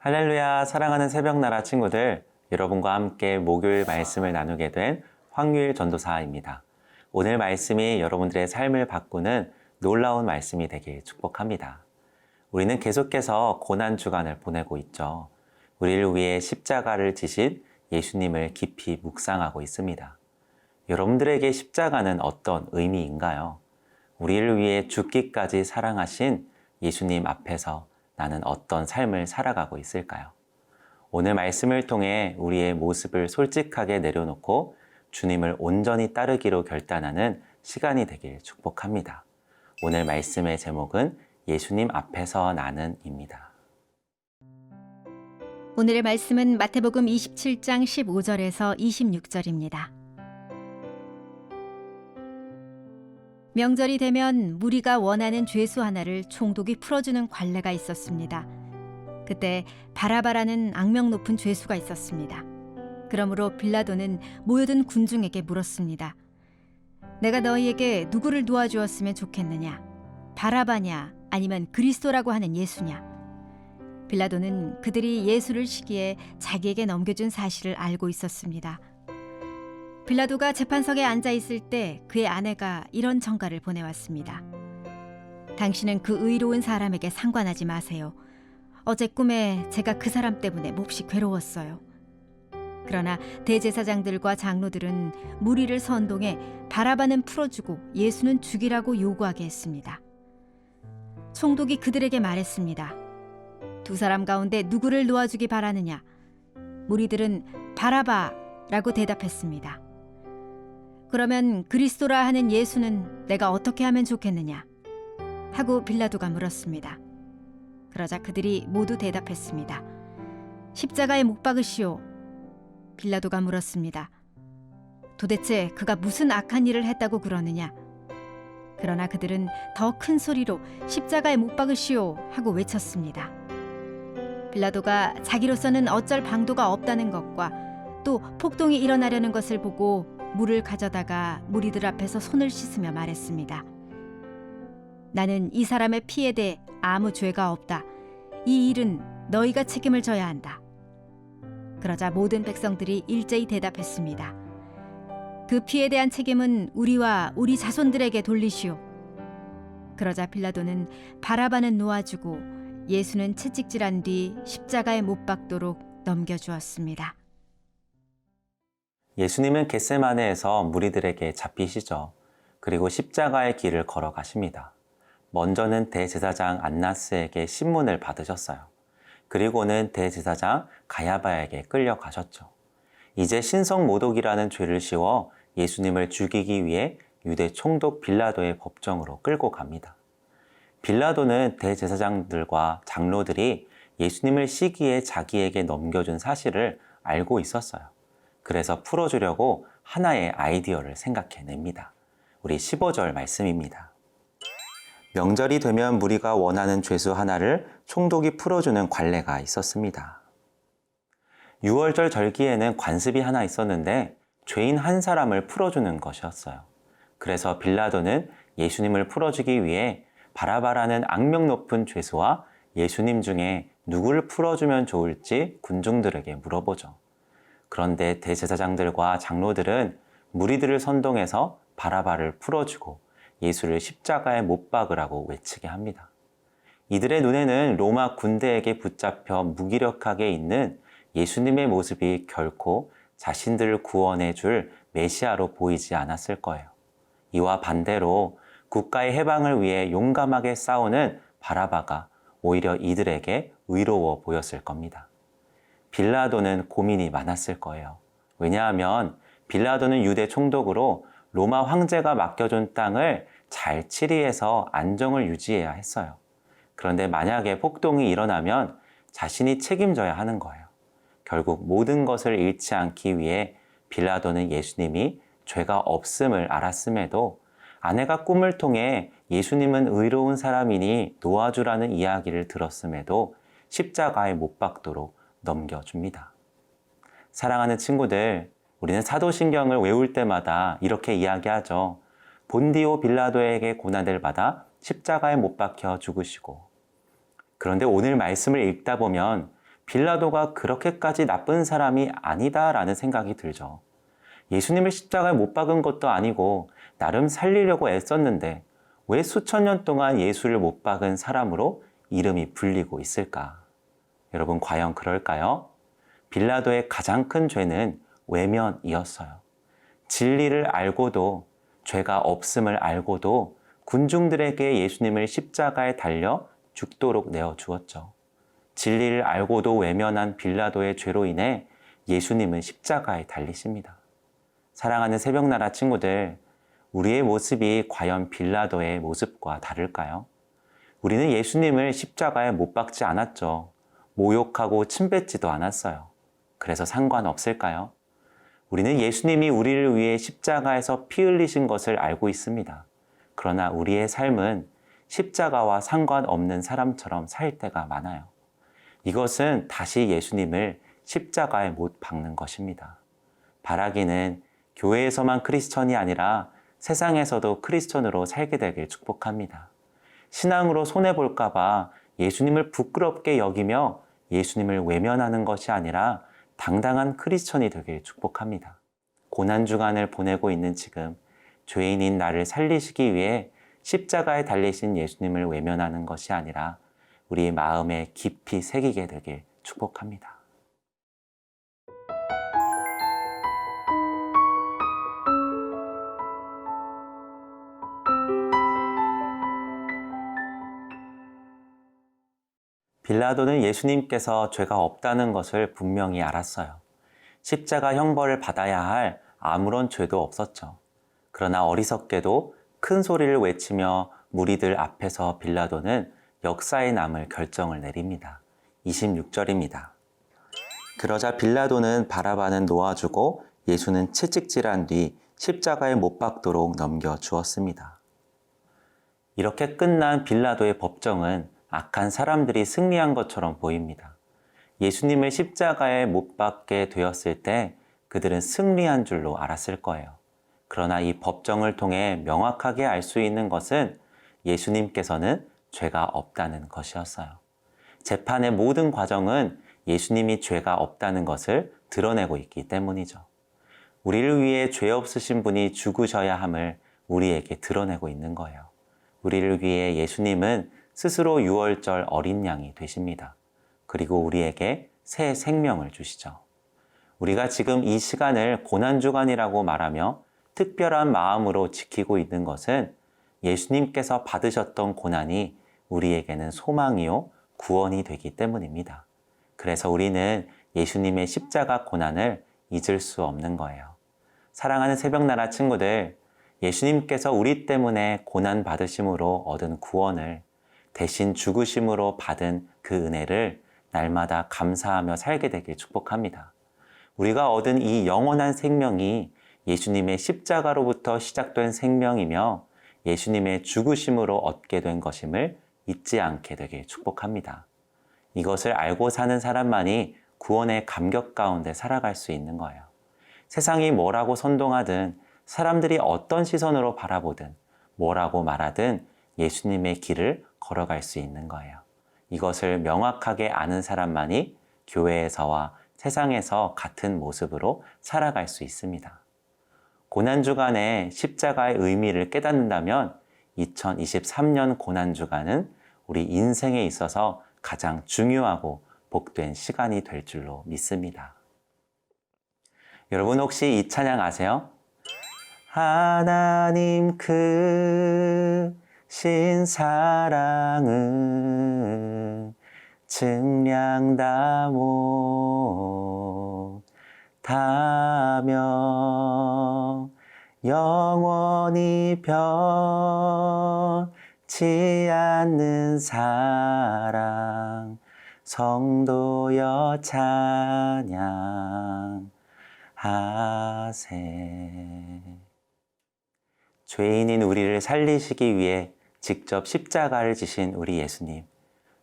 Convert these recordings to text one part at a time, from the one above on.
할렐루야, 사랑하는 새벽나라 친구들, 여러분과 함께 목요일 말씀을 나누게 된 황유일 전도사입니다. 오늘 말씀이 여러분들의 삶을 바꾸는 놀라운 말씀이 되길 축복합니다. 우리는 계속해서 고난주간을 보내고 있죠. 우리를 위해 십자가를 지신 예수님을 깊이 묵상하고 있습니다. 여러분들에게 십자가는 어떤 의미인가요? 우리를 위해 죽기까지 사랑하신 예수님 앞에서 나는 어떤 삶을 살아가고 있을까요? 오늘 말씀을 통해 우리의 모습을 솔직하게 내려놓고 주님을 온전히 따르기로 결단하는 시간이 되길 축복합니다. 오늘 말씀의 제목은 예수님 앞에서 나는입니다. 오늘의 말씀은 마태복음 27장 15절에서 26절입니다. 명절이 되면 무리가 원하는 죄수 하나를 총독이 풀어주는 관례가 있었습니다. 그때 바라바라는 악명 높은 죄수가 있었습니다. 그러므로 빌라도는 모여든 군중에게 물었습니다. 내가 너희에게 누구를 도와주었으면 좋겠느냐? 바라바냐 아니면 그리스도라고 하는 예수냐? 빌라도는 그들이 예수를 시기에 자기에게 넘겨준 사실을 알고 있었습니다. 빌라도가 재판석에 앉아 있을 때 그의 아내가 이런 전가를 보내왔습니다. 당신은 그 의로운 사람에게 상관하지 마세요. 어제 꿈에 제가 그 사람 때문에 몹시 괴로웠어요. 그러나 대제사장들과 장로들은 무리를 선동해 바라바는 풀어주고 예수는 죽이라고 요구하게 했습니다. 총독이 그들에게 말했습니다. 두 사람 가운데 누구를 놓아주기 바라느냐? 무리들은 바라바라고 대답했습니다. 그러면 그리스도라 하는 예수는 내가 어떻게 하면 좋겠느냐? 하고 빌라도가 물었습니다. 그러자 그들이 모두 대답했습니다. 십자가에 못 박으시오. 빌라도가 물었습니다. 도대체 그가 무슨 악한 일을 했다고 그러느냐? 그러나 그들은 더 큰 소리로 십자가에 못 박으시오 하고 외쳤습니다. 빌라도가 자기로서는 어쩔 방도가 없다는 것과 또 폭동이 일어나려는 것을 보고 물을 가져다가 무리들 앞에서 손을 씻으며 말했습니다. 나는 이 사람의 피에 대해 아무 죄가 없다. 이 일은 너희가 책임을 져야 한다. 그러자 모든 백성들이 일제히 대답했습니다. 그 피에 대한 책임은 우리와 우리 자손들에게 돌리시오. 그러자 빌라도는 바라바는 놓아주고 예수는 채찍질한 뒤 십자가에 못 박도록 넘겨주었습니다. 예수님은 겟세마네에서 무리들에게 잡히시죠. 그리고 십자가의 길을 걸어가십니다. 먼저는 대제사장 안나스에게 신문을 받으셨어요. 그리고는 대제사장 가야바에게 끌려가셨죠. 이제 신성모독이라는 죄를 씌워 예수님을 죽이기 위해 유대 총독 빌라도의 법정으로 끌고 갑니다. 빌라도는 대제사장들과 장로들이 예수님을 시기에 자기에게 넘겨준 사실을 알고 있었어요. 그래서 풀어주려고 하나의 아이디어를 생각해냅니다. 우리 15절 말씀입니다. 명절이 되면 무리가 원하는 죄수 하나를 총독이 풀어주는 관례가 있었습니다. 6월절 절기에는 관습이 하나 있었는데 죄인 한 사람을 풀어주는 것이었어요. 그래서 빌라도는 예수님을 풀어주기 위해 바라바라는 악명 높은 죄수와 예수님 중에 누구를 풀어주면 좋을지 군중들에게 물어보죠. 그런데 대제사장들과 장로들은 무리들을 선동해서 바라바를 풀어주고 예수를 십자가에 못 박으라고 외치게 합니다. 이들의 눈에는 로마 군대에게 붙잡혀 무기력하게 있는 예수님의 모습이 결코 자신들을 구원해 줄 메시아로 보이지 않았을 거예요. 이와 반대로 국가의 해방을 위해 용감하게 싸우는 바라바가 오히려 이들에게 의로워 보였을 겁니다. 빌라도는 고민이 많았을 거예요. 왜냐하면 빌라도는 유대 총독으로 로마 황제가 맡겨준 땅을 잘 치리해서 안정을 유지해야 했어요. 그런데 만약에 폭동이 일어나면 자신이 책임져야 하는 거예요. 결국 모든 것을 잃지 않기 위해 빌라도는 예수님이 죄가 없음을 알았음에도 아내가 꿈을 통해 예수님은 의로운 사람이니 놓아주라는 이야기를 들었음에도 십자가에 못 박도록 넘겨줍니다. 사랑하는 친구들, 우리는 사도신경을 외울 때마다 이렇게 이야기하죠. 본디오 빌라도에게 고난을 받아 십자가에 못 박혀 죽으시고. 그런데 오늘 말씀을 읽다 보면 빌라도가 그렇게까지 나쁜 사람이 아니다라는 생각이 들죠. 예수님을 십자가에 못 박은 것도 아니고 나름 살리려고 애썼는데 왜 수천 년 동안 예수를 못 박은 사람으로 이름이 불리고 있을까? 여러분, 과연 그럴까요? 빌라도의 가장 큰 죄는 외면이었어요. 진리를 알고도, 죄가 없음을 알고도 군중들에게 예수님을 십자가에 달려 죽도록 내어주었죠. 진리를 알고도 외면한 빌라도의 죄로 인해 예수님은 십자가에 달리십니다. 사랑하는 새벽나라 친구들, 우리의 모습이 과연 빌라도의 모습과 다를까요? 우리는 예수님을 십자가에 못 박지 않았죠. 모욕하고 침뱉지도 않았어요. 그래서 상관없을까요? 우리는 예수님이 우리를 위해 십자가에서 피 흘리신 것을 알고 있습니다. 그러나 우리의 삶은 십자가와 상관없는 사람처럼 살 때가 많아요. 이것은 다시 예수님을 십자가에 못 박는 것입니다. 바라기는 교회에서만 크리스천이 아니라 세상에서도 크리스천으로 살게 되길 축복합니다. 신앙으로 손해볼까 봐 예수님을 부끄럽게 여기며 예수님을 외면하는 것이 아니라 당당한 크리스천이 되길 축복합니다. 고난주간을 보내고 있는 지금 죄인인 나를 살리시기 위해 십자가에 달리신 예수님을 외면하는 것이 아니라 우리 마음에 깊이 새기게 되길 축복합니다. 빌라도는 예수님께서 죄가 없다는 것을 분명히 알았어요. 십자가 형벌을 받아야 할 아무런 죄도 없었죠. 그러나 어리석게도 큰 소리를 외치며 무리들 앞에서 빌라도는 역사에 남을 결정을 내립니다. 26절입니다. 그러자 빌라도는 바라바는 놓아주고 예수는 채찍질한 뒤 십자가에 못 박도록 넘겨주었습니다. 이렇게 끝난 빌라도의 법정은 악한 사람들이 승리한 것처럼 보입니다. 예수님을 십자가에 못 박게 되었을 때 그들은 승리한 줄로 알았을 거예요. 그러나 이 법정을 통해 명확하게 알 수 있는 것은 예수님께서는 죄가 없다는 것이었어요. 재판의 모든 과정은 예수님이 죄가 없다는 것을 드러내고 있기 때문이죠. 우리를 위해 죄 없으신 분이 죽으셔야 함을 우리에게 드러내고 있는 거예요. 우리를 위해 예수님은 스스로 유월절 어린 양이 되십니다. 그리고 우리에게 새 생명을 주시죠. 우리가 지금 이 시간을 고난주간이라고 말하며 특별한 마음으로 지키고 있는 것은 예수님께서 받으셨던 고난이 우리에게는 소망이요, 구원이 되기 때문입니다. 그래서 우리는 예수님의 십자가 고난을 잊을 수 없는 거예요. 사랑하는 새벽나라 친구들, 예수님께서 우리 때문에 고난 받으심으로 얻은 구원을 대신 죽으심으로 받은 그 은혜를 날마다 감사하며 살게 되길 축복합니다. 우리가 얻은 이 영원한 생명이 예수님의 십자가로부터 시작된 생명이며 예수님의 죽으심으로 얻게 된 것임을 잊지 않게 되길 축복합니다. 이것을 알고 사는 사람만이 구원의 감격 가운데 살아갈 수 있는 거예요. 세상이 뭐라고 선동하든 사람들이 어떤 시선으로 바라보든 뭐라고 말하든 예수님의 길을 걸어갈 수 있는 거예요. 이것을 명확하게 아는 사람만이 교회에서와 세상에서 같은 모습으로 살아갈 수 있습니다. 고난주간의 십자가의 의미를 깨닫는다면 2023년 고난주간은 우리 인생에 있어서 가장 중요하고 복된 시간이 될 줄로 믿습니다. 여러분 혹시 이 찬양 아세요? 하나님 크신 사랑은 증량다 못하며 영원히 변치 않는 사랑 성도여 찬양하세. 죄인인 우리를 살리시기 위해 직접 십자가를 지신 우리 예수님,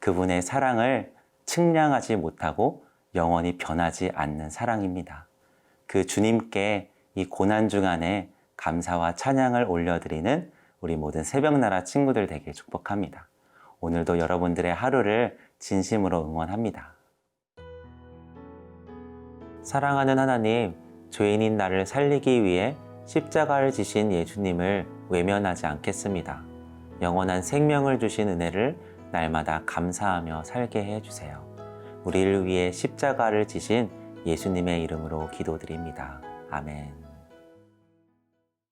그분의 사랑을 측량하지 못하고 영원히 변하지 않는 사랑입니다. 그 주님께 이 고난주간에 감사와 찬양을 올려드리는 우리 모든 새벽나라 친구들 되길 축복합니다. 오늘도 여러분들의 하루를 진심으로 응원합니다. 사랑하는 하나님, 죄인인 나를 살리기 위해 십자가를 지신 예수님을 외면하지 않겠습니다. 영원한 생명을 주신 은혜를 날마다 감사하며 살게 해주세요. 우리를 위해 십자가를 지신 예수님의 이름으로 기도드립니다. 아멘.